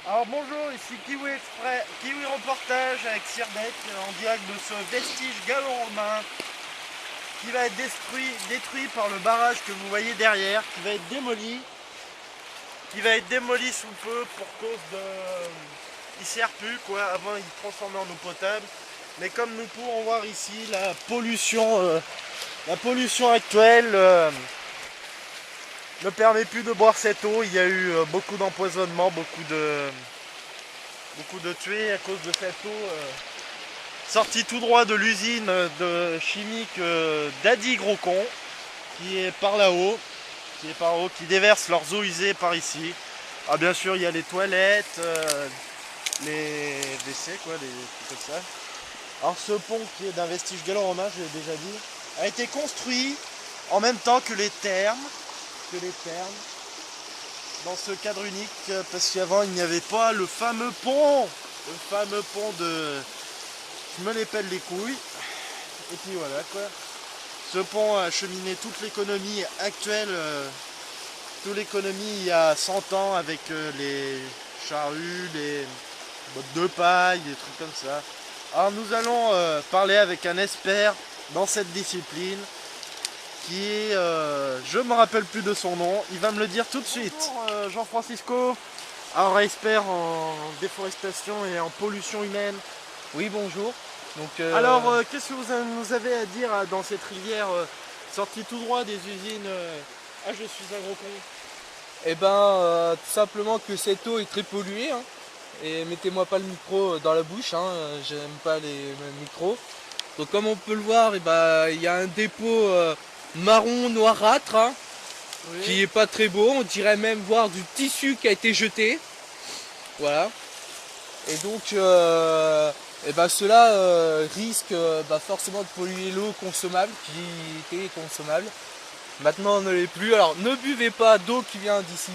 Alors bonjour, ici Kiwi Express, Kiwi Reportage avec Sirdec en direct de ce vestige gallo-romain qui va être détruit par le barrage que vous voyez derrière, qui va être démoli sous peu pour cause de... Il sert plus quoi, avant il transformait en eau potable. Mais comme nous pouvons voir ici, la pollution actuelle ne permet plus de boire cette eau. Il y a eu beaucoup d'empoisonnement, beaucoup de tués à cause de cette eau sortie tout droit de l'usine de chimique d'Adi Grocon qui est par là-haut, qui déverse leurs eaux usées par ici. Ah bien sûr il y a les toilettes, les WC quoi, des trucs comme ça. Alors ce pont qui est d'un vestige gallo-romain, je l'ai déjà dit, a été construit en même temps que les thermes, dans ce cadre unique, parce qu'avant il n'y avait pas le fameux pont de je me les pèle les couilles. Et puis voilà quoi. Ce pont a acheminé toute l'économie actuelle, toute l'économie il y a 100 ans avec les charrues, les bottes de paille, des trucs comme ça. Alors nous allons parler avec un expert dans cette discipline qui est, je me rappelle plus de son nom, il va me le dire tout de suite. Bonjour Jean-Francisco, alors expert en déforestation et en pollution humaine. Oui, bonjour. Donc, Alors, qu'est-ce que vous nous avez à dire dans cette rivière sortie tout droit des usines Ah, je suis un gros con. eh ben, tout simplement que cette eau est très polluée, hein. Et mettez-moi pas le micro dans la bouche, hein, j'aime pas les micros. Donc, comme on peut le voir, eh ben, il y a un dépôt marron noirâtre, hein, qui Oui. est pas très beau. On dirait même voir du tissu qui a été jeté. Voilà. Et donc, eh ben, cela risque forcément de polluer l'eau consommable, qui était consommable. Maintenant, on ne l'est plus. Alors, ne buvez pas d'eau qui vient d'ici.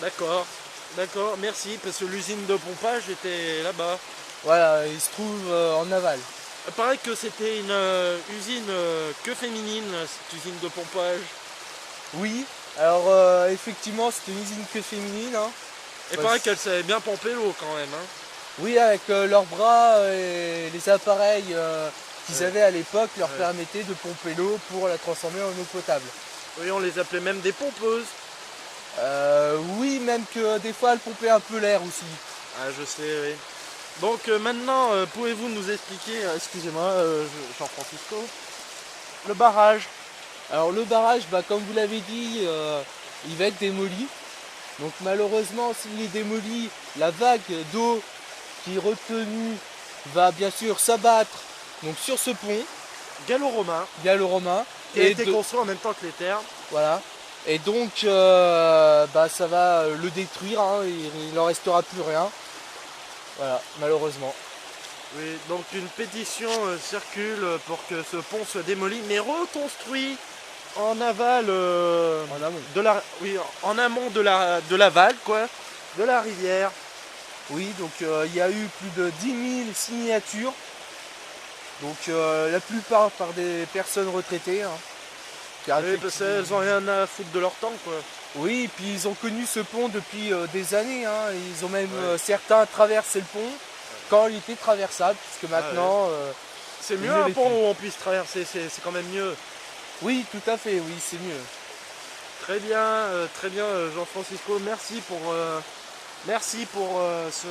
D'accord, d'accord, merci, parce que l'usine de pompage était là-bas. Voilà, il se trouve en aval. Il paraît que c'était une usine que féminine, cette usine de pompage. Oui, alors effectivement, c'est une usine que féminine, hein. Il Ouais, paraît qu'elle savait bien pomper l'eau quand même. Hein. oui, avec leurs bras et les appareils qu'ils Ouais. avaient à l'époque leur Ouais. permettaient de pomper l'eau pour la transformer en eau potable. Oui, on les appelait même des pompeuses. Oui, même que des fois, elles pompaient un peu l'air aussi. Ah, je sais, oui. Donc maintenant, pouvez-vous nous expliquer, excusez-moi, Jean-Francisco, le barrage. Alors le barrage, comme vous l'avez dit, il va être démoli. Donc malheureusement, s'il est démoli, la vague d'eau qui est retenue va bien sûr s'abattre donc sur ce pont Gallo-romain, gallo-romain qui a été construit en même temps que les terres. voilà. Et donc ça va le détruire, hein, il n'en restera plus rien. Voilà, malheureusement. Oui, donc une pétition circule pour que ce pont soit démoli, mais reconstruit en aval En amont. oui, en amont de l'aval, quoi, de la rivière. Oui, donc il y a eu plus de 10 000 signatures. Donc la plupart par des personnes retraitées, hein. Car Oui, parce qu'elles ont rien à foutre de leur temps, quoi. oui, puis ils ont connu ce pont depuis des années, hein. Ils ont même Ouais. certains traversé le pont quand il était traversable, puisque Ah, ouais. maintenant C'est il mieux ne un l'est pont plus. où on puisse traverser, c'est quand même mieux. Oui, tout à fait, oui, c'est mieux. Très bien, Jean-Francisco, merci pour ce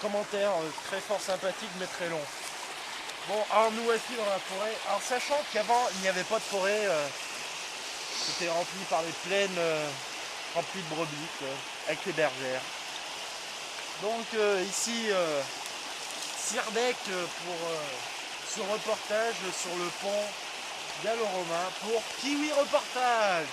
commentaire très fort sympathique mais très long. Bon, alors nous voici dans la forêt. Alors sachant qu'avant il n'y avait pas de forêt, c'était rempli par les plaines remplies de brebis, quoi, avec les bergères. Donc ici, Sirdec pour ce reportage sur le pont gallo-romain pour Kiwi Reportage.